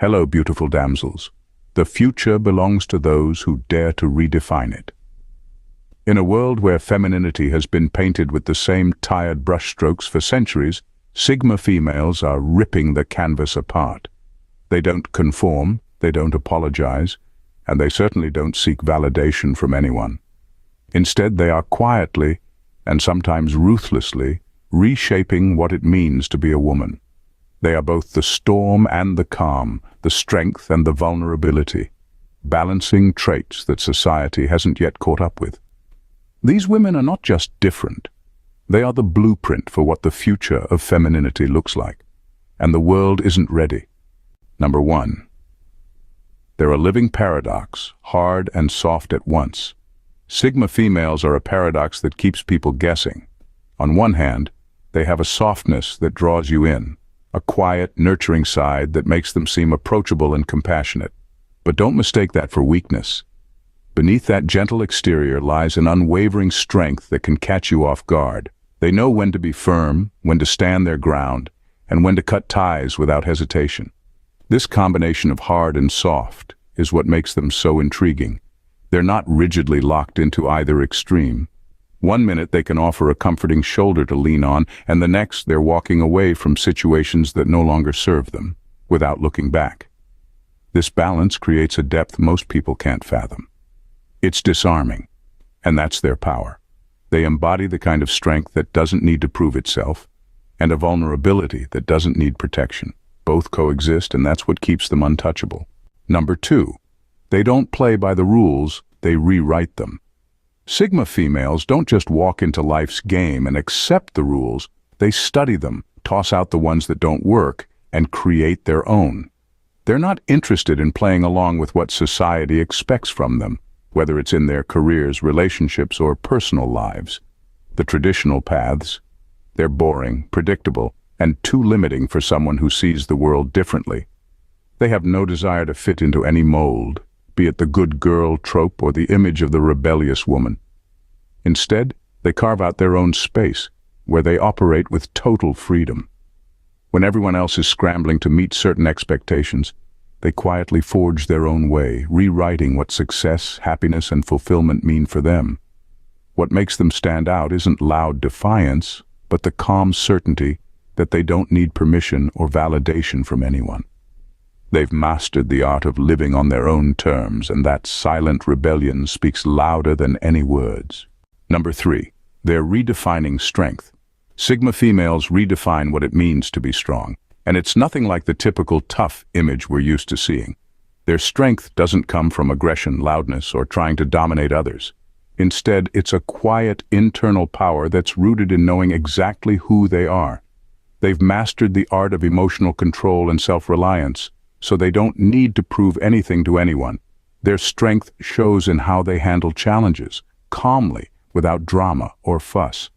Hello, beautiful damsels. The future belongs to those who dare to redefine it. In a world where femininity has been painted with the same tired brushstrokes for centuries, Sigma females are ripping the canvas apart. They don't conform, they don't apologize, and they certainly don't seek validation from anyone. Instead, they are quietly, and sometimes ruthlessly, reshaping what it means to be a woman. They are both the storm and the calm, the strength and the vulnerability, balancing traits that society hasn't yet caught up with. These women are not just different. They are the blueprint for what the future of femininity looks like. And the world isn't ready. Number 1. They're a living paradox, hard and soft at once. Sigma females are a paradox that keeps people guessing. On one hand, they have a softness that draws you in, a quiet, nurturing side that makes them seem approachable and compassionate. But don't mistake that for weakness. Beneath that gentle exterior lies an unwavering strength that can catch you off guard. They know when to be firm, when to stand their ground, and when to cut ties without hesitation. This combination of hard and soft is what makes them so intriguing. They're not rigidly locked into either extreme. One minute they can offer a comforting shoulder to lean on, and the next they're walking away from situations that no longer serve them, without looking back. This balance creates a depth most people can't fathom. It's disarming, and that's their power. They embody the kind of strength that doesn't need to prove itself, and a vulnerability that doesn't need protection. Both coexist, and that's what keeps them untouchable. Number 2, they don't play by the rules, they rewrite them. Sigma females don't just walk into life's game and accept the rules, they study them, toss out the ones that don't work, and create their own. They're not interested in playing along with what society expects from them, whether it's in their careers, relationships, or personal lives. The traditional paths, they're boring, predictable, and too limiting for someone who sees the world differently. They have no desire to fit into any mold, be it the good girl trope or the image of the rebellious woman. Instead, they carve out their own space, where they operate with total freedom. When everyone else is scrambling to meet certain expectations, they quietly forge their own way, rewriting what success, happiness, and fulfillment mean for them. What makes them stand out isn't loud defiance, but the calm certainty that they don't need permission or validation from anyone. They've mastered the art of living on their own terms, and that silent rebellion speaks louder than any words. Number 3, they're redefining strength. Sigma females redefine what it means to be strong, and it's nothing like the typical tough image we're used to seeing. Their strength doesn't come from aggression, loudness, or trying to dominate others. Instead, it's a quiet internal power that's rooted in knowing exactly who they are. They've mastered the art of emotional control and self-reliance, so they don't need to prove anything to anyone. Their strength shows in how they handle challenges, calmly, without drama or fuss.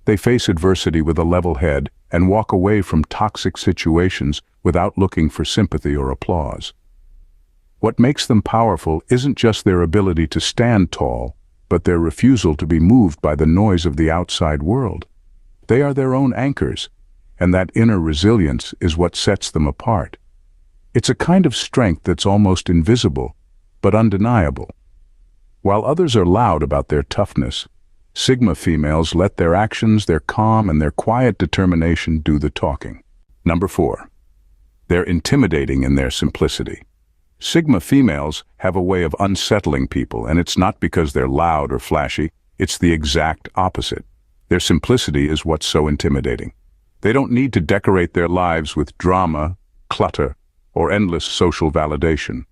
They face adversity with a level head and walk away from toxic situations without looking for sympathy or applause. What makes them powerful isn't just their ability to stand tall, but their refusal to be moved by the noise of the outside world. They are their own anchors, and that inner resilience is what sets them apart. It's a kind of strength that's almost invisible, but undeniable. While others are loud about their toughness, Sigma females let their actions, their calm, and their quiet determination do the talking. Number 4, they're intimidating in their simplicity. Sigma females have a way of unsettling people, and it's not because they're loud or flashy, it's the exact opposite. Their simplicity is what's so intimidating. They don't need to decorate their lives with drama, clutter, or endless social validation.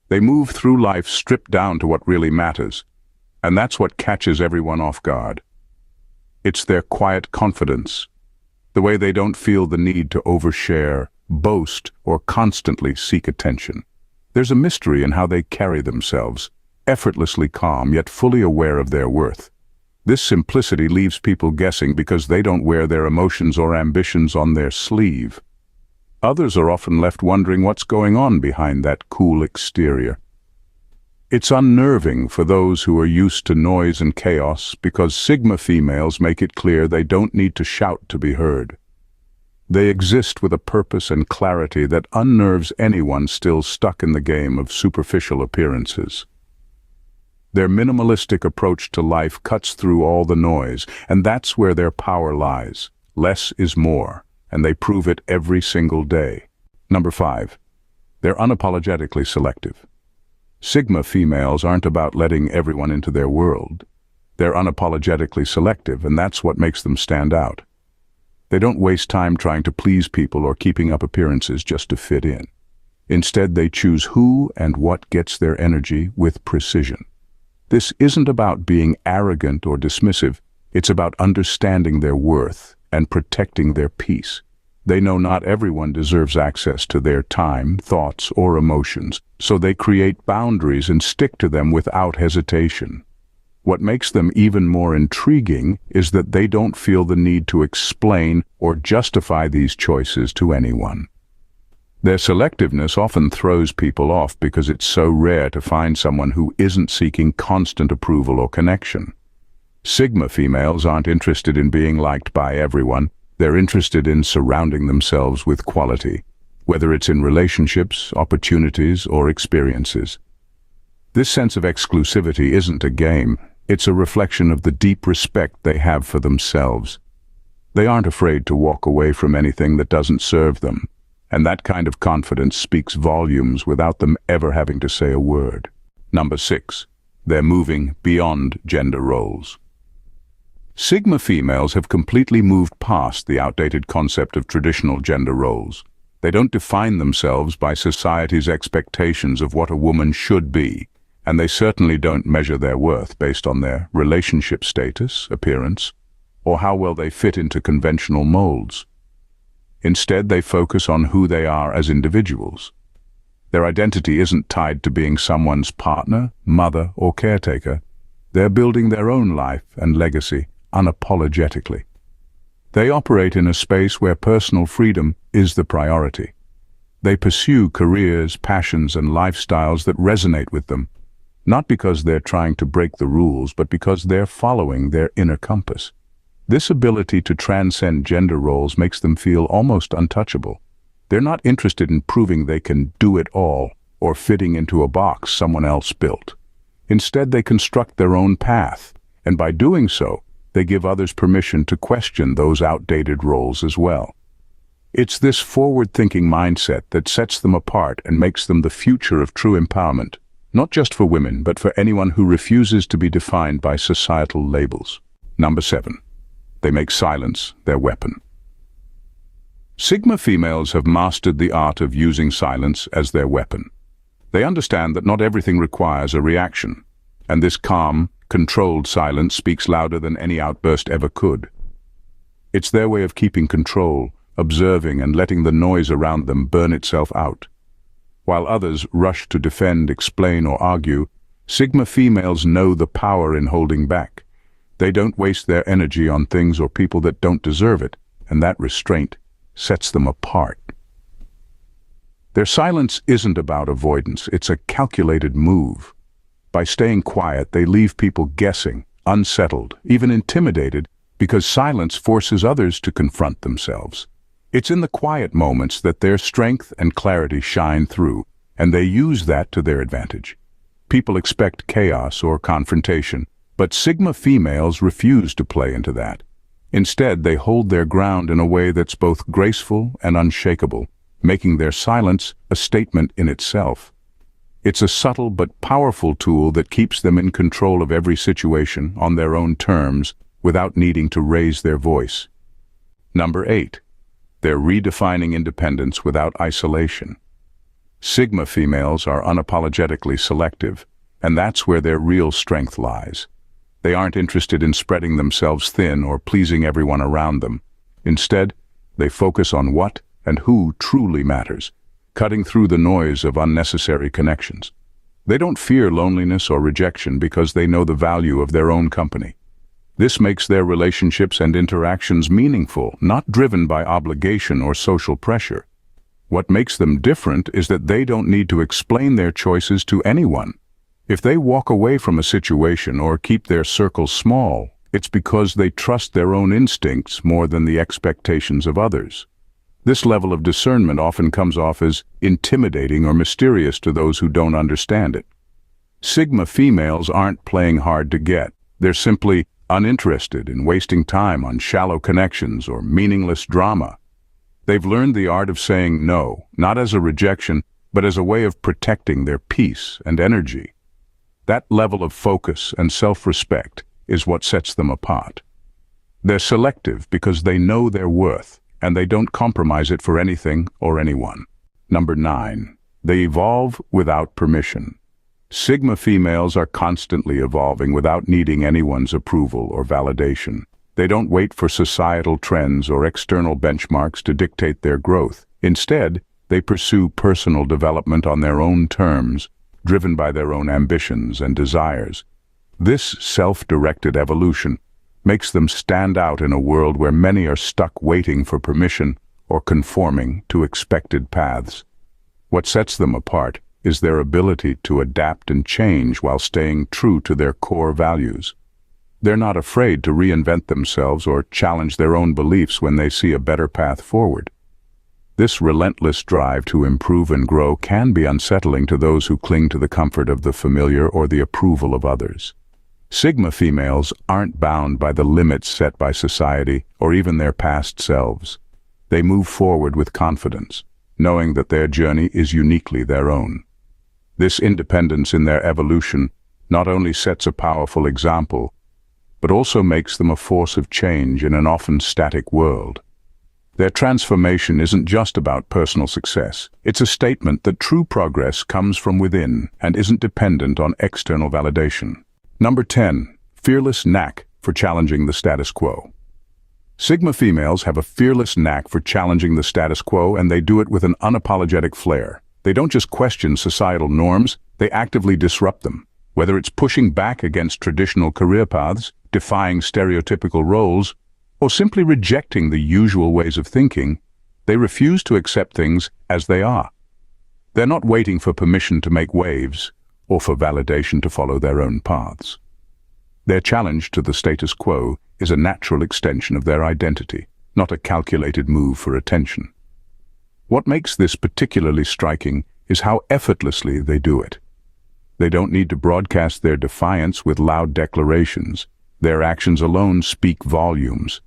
They move through life stripped down to what really matters, and that's what catches everyone off guard. It's their quiet confidence, the way they don't feel the need to overshare, boast, or constantly seek attention. There's a mystery in how they carry themselves, effortlessly calm yet fully aware of their worth. This simplicity leaves people guessing because they don't wear their emotions or ambitions on their sleeve. Others are often left wondering what's going on behind that cool exterior. It's unnerving for those who are used to noise and chaos because Sigma females make it clear they don't need to shout to be heard. They exist with a purpose and clarity that unnerves anyone still stuck in the game of superficial appearances. Their minimalistic approach to life cuts through all the noise, and that's where their power lies. Less is more, and they prove it every single day. Number 5. They're unapologetically selective. Sigma females aren't about letting everyone into their world. They're unapologetically selective, and that's what makes them stand out. They don't waste time trying to please people or keeping up appearances just to fit in. Instead, they choose who and what gets their energy with precision. This isn't about being arrogant or dismissive. It's about understanding their worth and protecting their peace. They know not everyone deserves access to their time, thoughts, or emotions, so they create boundaries and stick to them without hesitation. What makes them even more intriguing is that they don't feel the need to explain or justify these choices to anyone. Their selectiveness often throws people off because it's so rare to find someone who isn't seeking constant approval or connection. Sigma females aren't interested in being liked by everyone. They're interested in surrounding themselves with quality, whether it's in relationships, opportunities, or experiences. This sense of exclusivity isn't a game. It's a reflection of the deep respect they have for themselves. They aren't afraid to walk away from anything that doesn't serve them, and that kind of confidence speaks volumes without them ever having to say a word. Number 6. They're moving beyond gender roles. Sigma females have completely moved past the outdated concept of traditional gender roles. They don't define themselves by society's expectations of what a woman should be, and they certainly don't measure their worth based on their relationship status, appearance, or how well they fit into conventional molds. Instead, they focus on who they are as individuals. Their identity isn't tied to being someone's partner, mother, or caretaker. They're building their own life and legacy unapologetically. They operate in a space where personal freedom is the priority. They pursue careers, passions, and lifestyles that resonate with them, not because they're trying to break the rules, but because they're following their inner compass. This ability to transcend gender roles makes them feel almost untouchable. They're not interested in proving they can do it all or fitting into a box someone else built. Instead, they construct their own path, and by doing so, they give others permission to question those outdated roles as well. It's this forward-thinking mindset that sets them apart and makes them the future of true empowerment, not just for women, but for anyone who refuses to be defined by societal labels. Number 7. They make silence their weapon. Sigma females have mastered the art of using silence as their weapon. They understand that not everything requires a reaction, and this calm, controlled silence speaks louder than any outburst ever could. It's their way of keeping control, observing and letting the noise around them burn itself out. While others rush to defend, explain, or argue, Sigma females know the power in holding back. They don't waste their energy on things or people that don't deserve it, and that restraint sets them apart. Their silence isn't about avoidance, it's a calculated move. By staying quiet, they leave people guessing, unsettled, even intimidated, because silence forces others to confront themselves. It's in the quiet moments that their strength and clarity shine through, and they use that to their advantage. People expect chaos or confrontation, but Sigma females refuse to play into that. Instead, they hold their ground in a way that's both graceful and unshakable, making their silence a statement in itself. It's a subtle but powerful tool that keeps them in control of every situation on their own terms without needing to raise their voice. Number 8. They're redefining independence without isolation. Sigma females are unapologetically selective, and that's where their real strength lies. They aren't interested in spreading themselves thin or pleasing everyone around them. Instead, they focus on what and who truly matters, cutting through the noise of unnecessary connections. They don't fear loneliness or rejection because they know the value of their own company. This makes their relationships and interactions meaningful, not driven by obligation or social pressure. What makes them different is that they don't need to explain their choices to anyone. If they walk away from a situation or keep their circle small, it's because they trust their own instincts more than the expectations of others. This level of discernment often comes off as intimidating or mysterious to those who don't understand it. Sigma females aren't playing hard to get. They're simply uninterested in wasting time on shallow connections or meaningless drama. They've learned the art of saying no, not as a rejection, but as a way of protecting their peace and energy. That level of focus and self-respect is what sets them apart. They're selective because they know their worth, and they don't compromise it for anything or anyone. Number 9. They evolve without permission. Sigma females are constantly evolving without needing anyone's approval or validation. They don't wait for societal trends or external benchmarks to dictate their growth. Instead, they pursue personal development on their own terms, driven by their own ambitions and desires. This self-directed evolution makes them stand out in a world where many are stuck waiting for permission or conforming to expected paths. What sets them apart is their ability to adapt and change while staying true to their core values. They're not afraid to reinvent themselves or challenge their own beliefs when they see a better path forward. This relentless drive to improve and grow can be unsettling to those who cling to the comfort of the familiar or the approval of others. Sigma females aren't bound by the limits set by society or even their past selves. They move forward with confidence, knowing that their journey is uniquely their own. This independence in their evolution not only sets a powerful example, but also makes them a force of change in an often static world. Their transformation isn't just about personal success. It's a statement that true progress comes from within and isn't dependent on external validation. Number 10. Fearless knack for challenging the status quo. Sigma females have a fearless knack for challenging the status quo, and they do it with an unapologetic flair. They don't just question societal norms, they actively disrupt them. Whether it's pushing back against traditional career paths, defying stereotypical roles, or simply rejecting the usual ways of thinking, they refuse to accept things as they are. They're not waiting for permission to make waves, or for validation to follow their own paths. Their challenge to the status quo is a natural extension of their identity, not a calculated move for attention. What makes this particularly striking is how effortlessly they do it. They don't need to broadcast their defiance with loud declarations. Their actions alone speak volumes.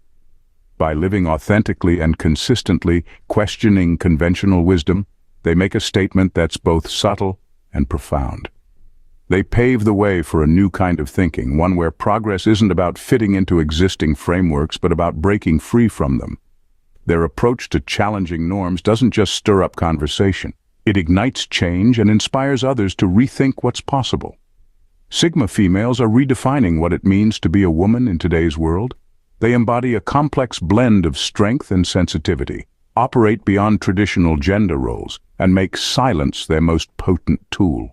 By living authentically and consistently, questioning conventional wisdom, they make a statement that's both subtle and profound. They pave the way for a new kind of thinking, one where progress isn't about fitting into existing frameworks but about breaking free from them. Their approach to challenging norms doesn't just stir up conversation. It ignites change and inspires others to rethink what's possible. Sigma females are redefining what it means to be a woman in today's world. They embody a complex blend of strength and sensitivity, operate beyond traditional gender roles, and make silence their most potent tool.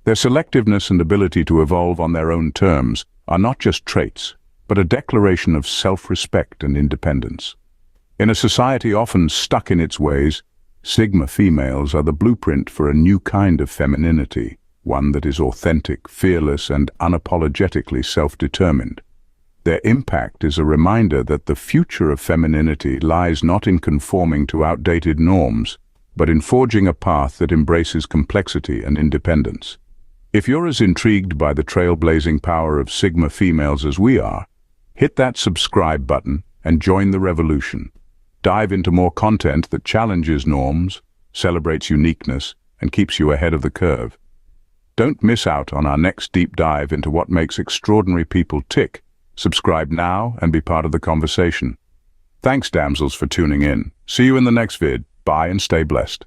Their selectiveness and ability to evolve on their own terms are not just traits, but a declaration of self-respect and independence. In a society often stuck in its ways, Sigma females are the blueprint for a new kind of femininity, one that is authentic, fearless, and unapologetically self-determined. Their impact is a reminder that the future of femininity lies not in conforming to outdated norms, but in forging a path that embraces complexity and independence. If you're as intrigued by the trailblazing power of Sigma females as we are, hit that subscribe button and join the revolution. Dive into more content that challenges norms, celebrates uniqueness, and keeps you ahead of the curve. Don't miss out on our next deep dive into what makes extraordinary people tick. Subscribe now and be part of the conversation. Thanks, damsels, for tuning in. See you in the next vid. Bye and stay blessed.